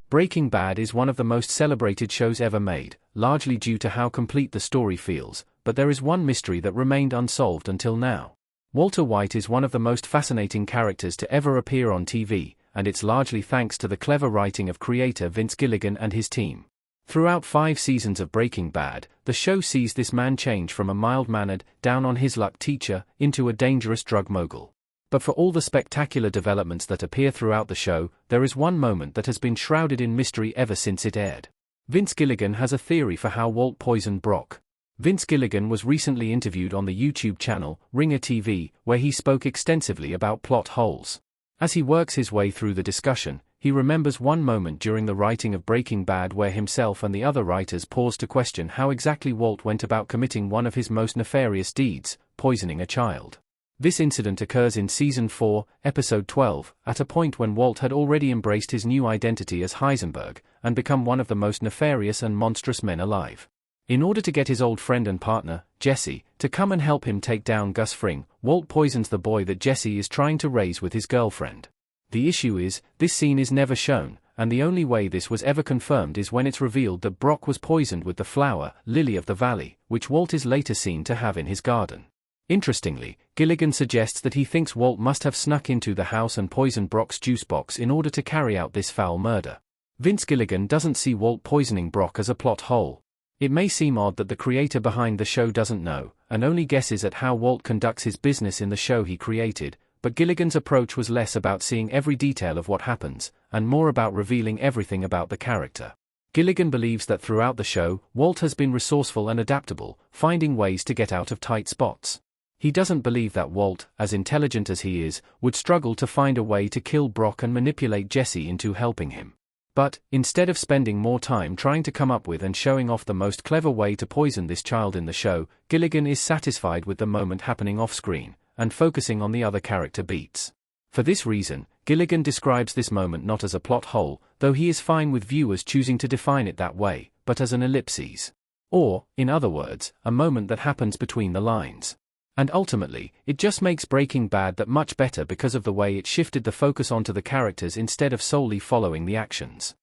Breaking Bad is one of the most celebrated shows ever made, largely due to how complete the story feels, but there is one mystery that remained unsolved until now. Walter White is one of the most fascinating characters to ever appear on TV, and it's largely thanks to the clever writing of creator Vince Gilligan and his team. Throughout 5 seasons of Breaking Bad, the show sees this man change from a mild-mannered, down-on-his-luck teacher into a dangerous drug mogul. But for all the spectacular developments that appear throughout the show, there is one moment that has been shrouded in mystery ever since it aired. Vince Gilligan has a theory for how Walt poisoned Brock. Vince Gilligan was recently interviewed on the YouTube channel, Ringer TV, where he spoke extensively about plot holes. As he works his way through the discussion, he remembers one moment during the writing of Breaking Bad where himself and the other writers paused to question how exactly Walt went about committing one of his most nefarious deeds, poisoning a child. This incident occurs in Season 4, Episode 12, at a point when Walt had already embraced his new identity as Heisenberg, and become one of the most nefarious and monstrous men alive. In order to get his old friend and partner, Jesse, to come and help him take down Gus Fring, Walt poisons the boy that Jesse is trying to raise with his girlfriend. The issue is, this scene is never shown, and the only way this was ever confirmed is when it's revealed that Brock was poisoned with the flower, Lily of the Valley, which Walt is later seen to have in his garden. Interestingly, Gilligan suggests that he thinks Walt must have snuck into the house and poisoned Brock's juice box in order to carry out this foul murder. Vince Gilligan doesn't see Walt poisoning Brock as a plot hole. It may seem odd that the creator behind the show doesn't know, and only guesses at how Walt conducts his business in the show he created, but Gilligan's approach was less about seeing every detail of what happens, and more about revealing everything about the character. Gilligan believes that throughout the show, Walt has been resourceful and adaptable, finding ways to get out of tight spots. He doesn't believe that Walt, as intelligent as he is, would struggle to find a way to kill Brock and manipulate Jesse into helping him. But, instead of spending more time trying to come up with and showing off the most clever way to poison this child in the show, Gilligan is satisfied with the moment happening off-screen, and focusing on the other character beats. For this reason, Gilligan describes this moment not as a plot hole, though he is fine with viewers choosing to define it that way, but as an ellipsis. Or, in other words, a moment that happens between the lines. And ultimately, it just makes Breaking Bad that much better because of the way it shifted the focus onto the characters instead of solely following the actions.